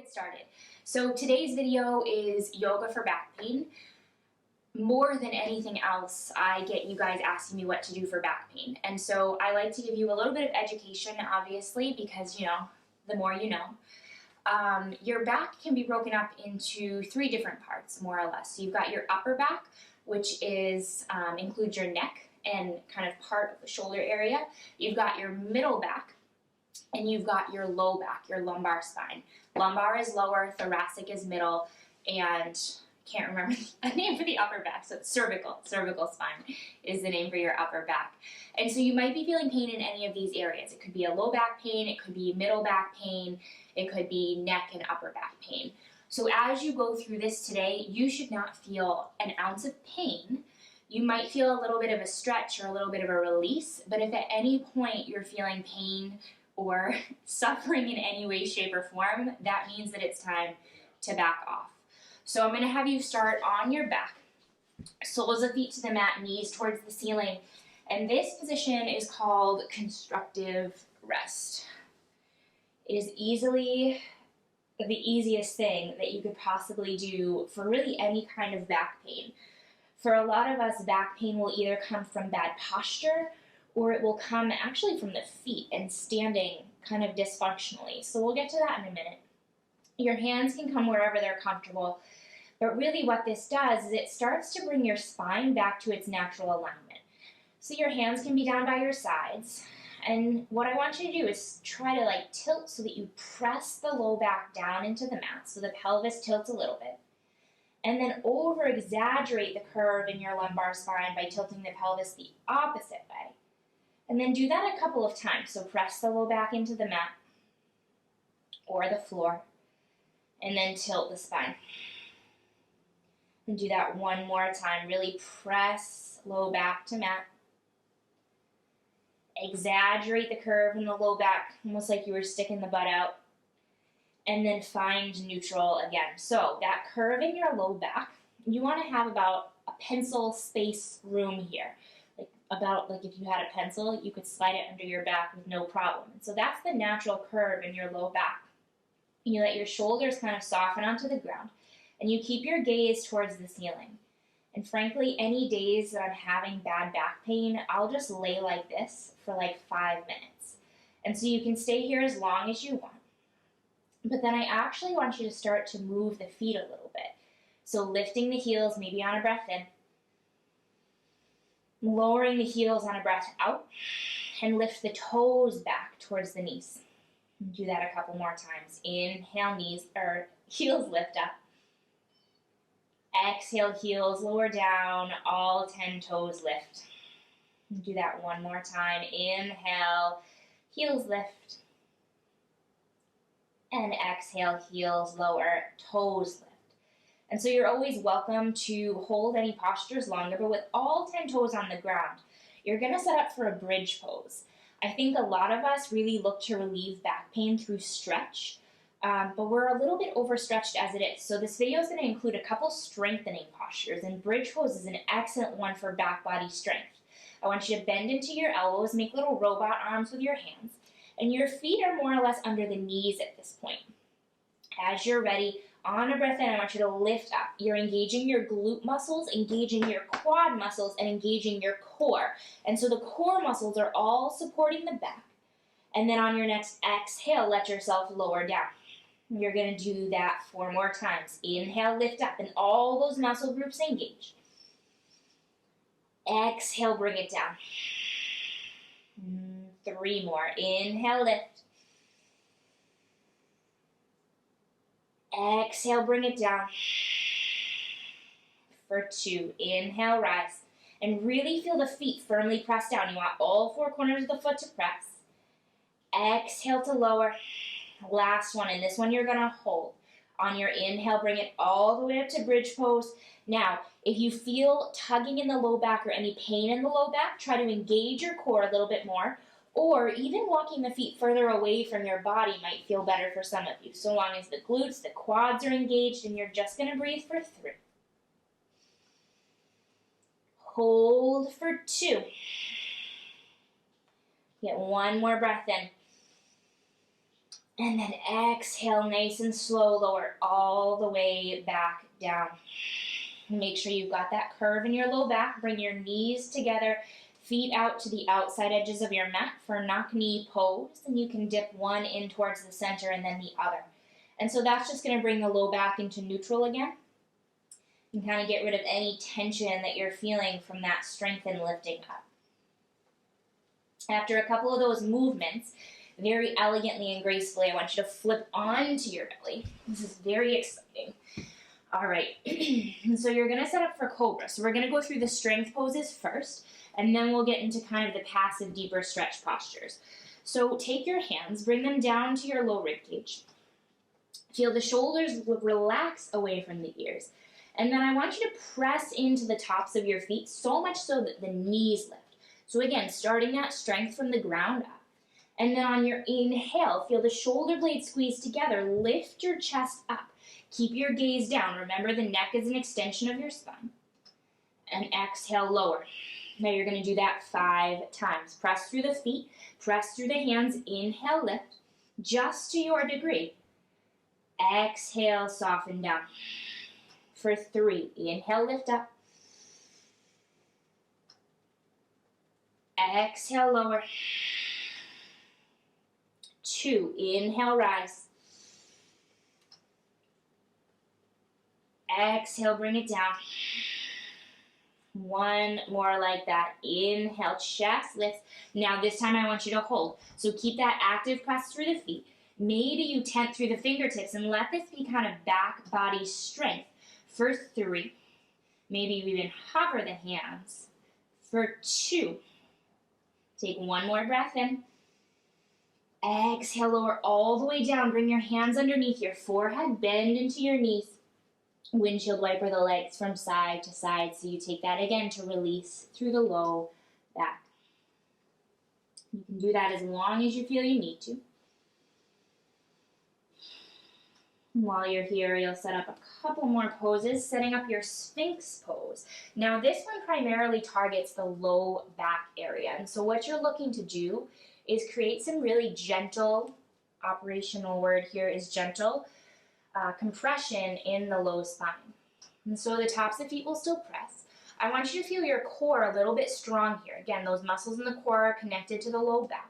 Get started. So today's video is yoga for back pain. More than anything else, I get you guys asking me what to do for back pain. And so I like to give you a little bit of education, obviously, because, the more you know. Your back can be broken up into three different parts, more or less. So you've got your upper back, which is includes your neck and kind of part of the shoulder area. You've got your middle back, and you've got your low back, your lumbar spine. Lumbar is lower, thoracic is middle, and can't remember a name for the upper back, so it's cervical. Cervical spine is the name for your upper back. And so you might be feeling pain in any of these areas. It could be a low back pain, it could be middle back pain, it could be neck and upper back pain. So as you go through this today, you should not feel an ounce of pain. You might feel a little bit of a stretch or a little bit of a release, but if at any point you're feeling pain or suffering in any way, shape, or form, that means that it's time to back off. So I'm going to have you start on your back, soles of feet to the mat, knees towards the ceiling, and this position is called Constructive Rest. It is easily the easiest thing that you could possibly do for really any kind of back pain. For a lot of us, back pain will either come from bad posture or it will come actually from the feet and standing kind of dysfunctionally. So we'll get to that in a minute. Your hands can come wherever they're comfortable, but really what this does is it starts to bring your spine back to its natural alignment. So your hands can be down by your sides, and what I want you to do is try to tilt so that you press the low back down into the mat so the pelvis tilts a little bit. And then over-exaggerate the curve in your lumbar spine by tilting the pelvis the opposite way. And then do that a couple of times. So press the low back into the mat or the floor, and then tilt the spine. And do that one more time. Really press low back to mat. Exaggerate the curve in the low back, almost like you were sticking the butt out. And then find neutral again. So that curve in your low back, you want to have about a pencil space room here. About if you had a pencil, you could slide it under your back with no problem. And so that's the natural curve in your low back. You let your shoulders kind of soften onto the ground, and you keep your gaze towards the ceiling. And frankly, any days that I'm having bad back pain, I'll just lay like this for 5 minutes. And so you can stay here as long as you want. But then I actually want you to start to move the feet a little bit. So lifting the heels, maybe on a breath in, lowering the heels on a breath out, and lift the toes back towards the knees. Do that a couple more times. Inhale, heels lift up. Exhale, heels lower down, all 10 toes lift. Do that one more time. Inhale, heels lift. And exhale, heels lower, toes lift. And so you're always welcome to hold any postures longer, but with all 10 toes on the ground, you're going to set up for a bridge pose. I think a lot of us really look to relieve back pain through stretch, but we're a little bit overstretched as it is. So this video is going to include a couple strengthening postures, and bridge pose is an excellent one for back body strength. I want you to bend into your elbows, make little robot arms with your hands, and your feet are more or less under the knees at this point. As you're ready, on a breath in, I want you to lift up. You're engaging your glute muscles, engaging your quad muscles, and engaging your core. And so the core muscles are all supporting the back. And then on your next exhale, let yourself lower down. You're going to do that 4 more times. Inhale, lift up, and all those muscle groups engage. Exhale, bring it down. 3 more. Inhale, lift. Exhale, bring it down. For 2, inhale, rise. And really feel the feet firmly press down. You want all 4 corners of the foot to press. Exhale to lower. Last one, and this one you're going to hold. On your inhale, bring it all the way up to bridge pose. Now, if you feel tugging in the low back or any pain in the low back, try to engage your core a little bit more. Or even walking the feet further away from your body might feel better for some of you, so long as the glutes, the quads are engaged, and you're just going to breathe for 3. Hold for 2. Get one more breath in. And then exhale, nice and slow, lower all the way back down. Make sure you've got that curve in your low back. Bring your knees together, feet out to the outside edges of your mat for knock knee pose. And you can dip one in towards the center and then the other. And so that's just going to bring the low back into neutral again. And kind of get rid of any tension that you're feeling from that strength and lifting up. After a couple of those movements, very elegantly and gracefully, I want you to flip onto your belly. This is very exciting. All right, so you're going to set up for Cobra. So we're going to go through the strength poses first, and then we'll get into kind of the passive, deeper stretch postures. So take your hands, bring them down to your low rib cage. Feel the shoulders relax away from the ears. And then I want you to press into the tops of your feet so much so that the knees lift. So again, starting that strength from the ground up. And then on your inhale, feel the shoulder blades squeeze together. Lift your chest up. Keep your gaze down. Remember, the neck is an extension of your spine. And exhale, lower. Now you're going to do that 5 times. Press through the feet. Press through the hands. Inhale, lift. Just to your degree. Exhale, soften down. For 3. Inhale, lift up. Exhale, lower. 2. Inhale, rise. Exhale, bring it down. 1 more like that. Inhale, chest lifts. Now this time I want you to hold. So keep that active press through the feet. Maybe you tent through the fingertips and let this be kind of back body strength. For 3. Maybe you even hover the hands. For 2. Take 1 more breath in. Exhale, lower all the way down. Bring your hands underneath your forehead. Bend into your knees. Windshield wiper the legs from side to side. So you take that again to release through the low back. You can do that as long as you feel you need to. While you're here, you'll set up a couple more poses, setting up your Sphinx pose. Now, this one primarily targets the low back area. And so what you're looking to do is create some really gentle, operational word here is gentle, compression in the low spine. And so the tops of the feet will still press. I want you to feel your core a little bit strong here. Again, those muscles in the core are connected to the low back.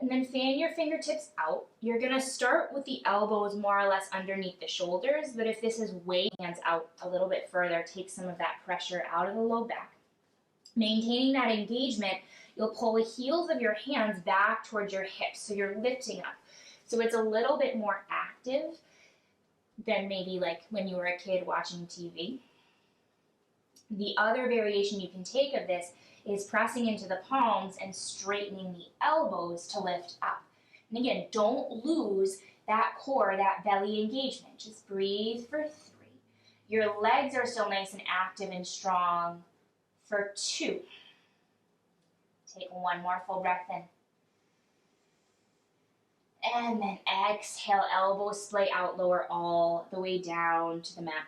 And then fan your fingertips out. You're going to start with the elbows more or less underneath the shoulders, but if this is way hands out a little bit further, take some of that pressure out of the low back. Maintaining that engagement, you'll pull the heels of your hands back towards your hips, so you're lifting up. So it's a little bit more active than maybe like when you were a kid watching TV. The other variation you can take of this is pressing into the palms and straightening the elbows to lift up. And again, don't lose that core, that belly engagement. Just breathe for 3. Your legs are still nice and active and strong for 2. Take 1 more full breath in. And then exhale, elbows splay out, lower all the way down to the mat.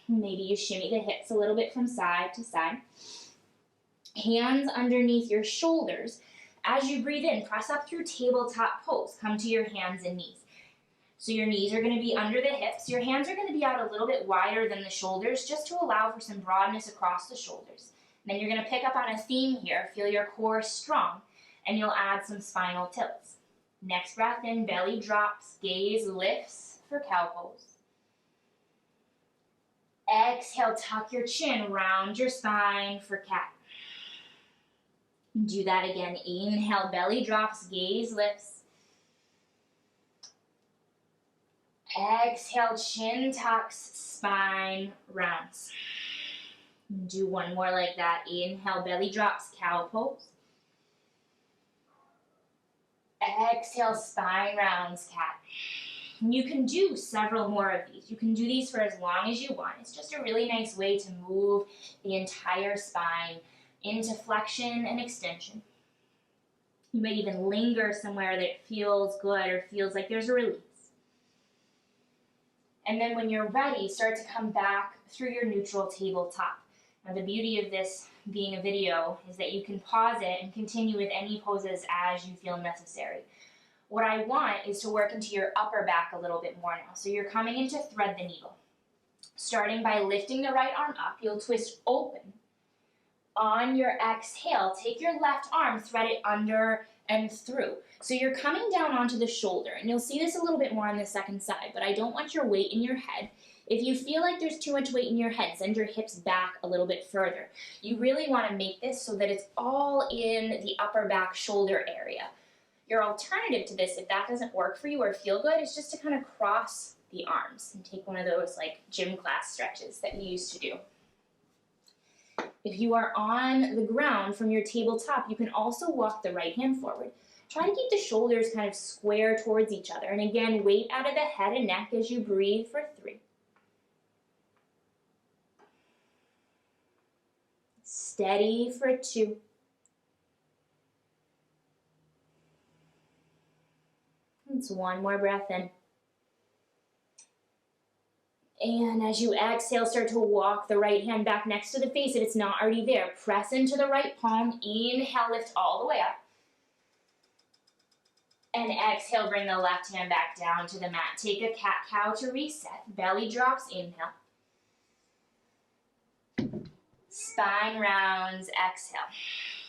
Maybe you shimmy the hips a little bit from side to side. Hands underneath your shoulders. As you breathe in, press up through tabletop pose. Come to your hands and knees. So your knees are going to be under the hips. Your hands are going to be out a little bit wider than the shoulders just to allow for some broadness across the shoulders. And then you're going to pick up on a theme here. Feel your core strong. And you'll add some spinal tilts. Next breath in, belly drops, gaze lifts for cow pose. Exhale, tuck your chin, round your spine for cat. Do that again. Inhale, belly drops, gaze lifts. Exhale, chin tucks, spine rounds. Do 1 more like that. Inhale, belly drops, cow pose. Exhale, spine rounds, cat. You can do several more of these. You can do these for as long as you want. It's just a really nice way to move the entire spine into flexion and extension. You may even linger somewhere that feels good or feels like there's a release. And then when you're ready, start to come back through your neutral tabletop. Now the beauty of this being a video is that you can pause it and continue with any poses as you feel necessary. What I want is to work into your upper back a little bit more now. So you're coming in to thread the needle. Starting by lifting the right arm up, you'll twist open. On your exhale, take your left arm, thread it under and through. So you're coming down onto the shoulder, and you'll see this a little bit more on the second side, but I don't want your weight in your head. If you feel like there's too much weight in your head, send your hips back a little bit further. You really want to make this so that it's all in the upper back shoulder area. Your alternative to this, if that doesn't work for you or feel good, is just to kind of cross the arms and take one of those like gym class stretches that you used to do. If you are on the ground from your tabletop, you can also walk the right hand forward. Try to keep the shoulders kind of square towards each other. And again, weight out of the head and neck as you breathe for 3. Steady for 2. It's 1 more breath in. And as you exhale, start to walk the right hand back next to the face if it's not already there. Press into the right palm. Inhale, lift all the way up. And exhale, bring the left hand back down to the mat. Take a cat-cow to reset. Belly drops, inhale. Spine rounds, exhale.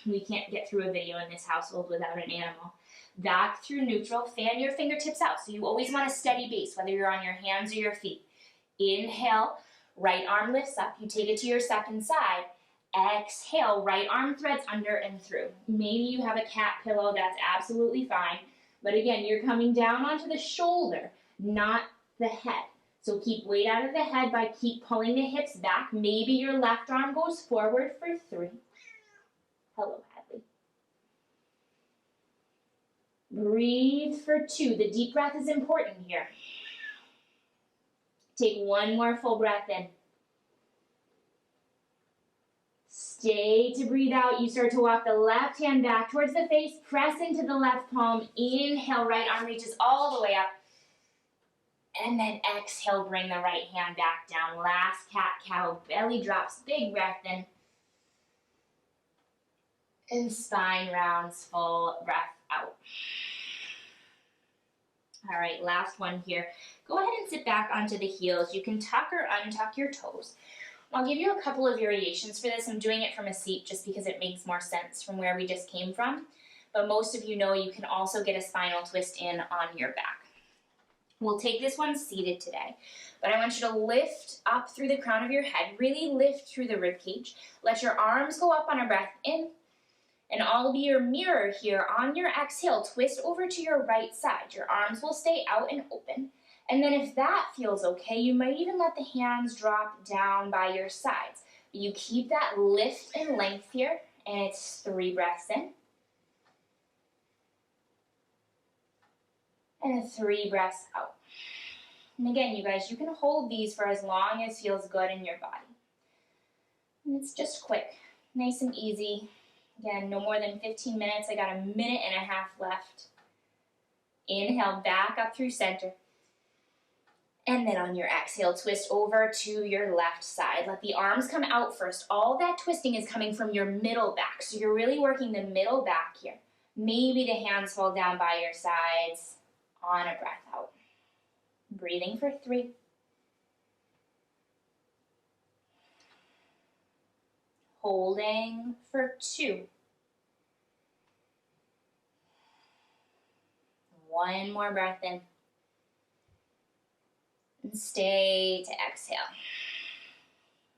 We can't get through a video in this household without an animal. Back through neutral. Fan your fingertips out. So you always want a steady base, whether you're on your hands or your feet. Inhale, right arm lifts up. You take it to your second side. Exhale, right arm threads under and through. Maybe you have a cat pillow, that's absolutely fine. But again, you're coming down onto the shoulder, not the head. So keep weight out of the head by keep pulling the hips back. Maybe your left arm goes forward for 3. Hello, Hadley. Breathe for 2. The deep breath is important here. Take 1 more full breath in. Stay to breathe out. You start to walk the left hand back towards the face. Press into the left palm. Inhale, right arm reaches all the way up. And then exhale, bring the right hand back down. Last cat-cow, belly drops, big breath in. And spine rounds, full breath out. All right, last one here. Go ahead and sit back onto the heels. You can tuck or untuck your toes. I'll give you a couple of variations for this. I'm doing it from a seat just because it makes more sense from where we just came from. But most of you know you can also get a spinal twist in on your back. We'll take this one seated today. But I want you to lift up through the crown of your head. Really lift through the rib cage. Let your arms go up on a breath in. And I'll be your mirror here. On your exhale, twist over to your right side. Your arms will stay out and open. And then if that feels okay, you might even let the hands drop down by your sides. You keep that lift and length here, and it's 3 breaths in. And 3 breaths out. And again, you guys, you can hold these for as long as feels good in your body. And it's just quick, nice and easy. Again, no more than 15 minutes. I got a minute and a half left. Inhale, back up through center. And then on your exhale, twist over to your left side. Let the arms come out first. All that twisting is coming from your middle back. So you're really working the middle back here. Maybe the hands fall down by your sides on a breath out. Breathing for 3. Holding for 2. 1 more breath in. And stay to exhale.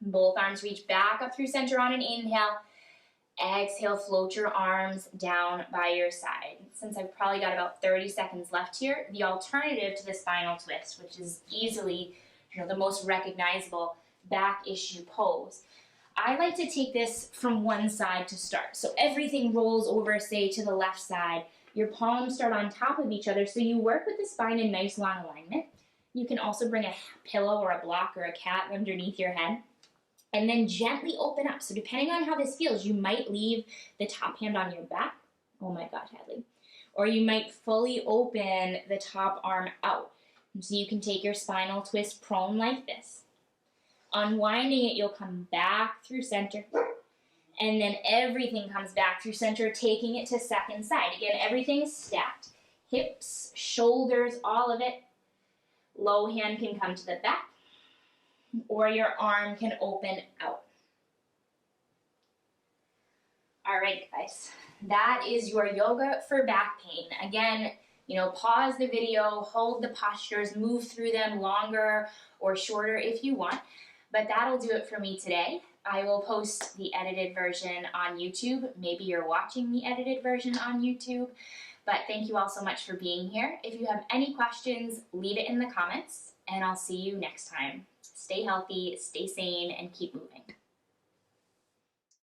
Both arms reach back up through center on an inhale. Exhale, float your arms down by your side. Since I've probably got about 30 seconds left here, the alternative to the spinal twist, which is easily, the most recognizable back issue pose, I like to take this from one side to start. So everything rolls over, say, to the left side. Your palms start on top of each other, so you work with the spine in nice long alignment. You can also bring a pillow or a block or a cat underneath your head. And then gently open up. So depending on how this feels, you might leave the top hand on your back. Oh my God, Hadley. Or you might fully open the top arm out. And so you can take your spinal twist prone like this. Unwinding it, you'll come back through center. And then everything comes back through center, taking it to second side. Again, everything is stacked. hips, shoulders, all of it. Low hand can come to the back, or your arm can open out. All right, guys, that is your yoga for back pain. Again, pause the video, hold the postures, move through them longer or shorter if you want, but that'll do it for me today. I will post the edited version on YouTube. Maybe you're watching the edited version on YouTube, but thank you all so much for being here. If you have any questions, leave it in the comments, and I'll see you next time. Stay healthy, stay sane, and keep moving.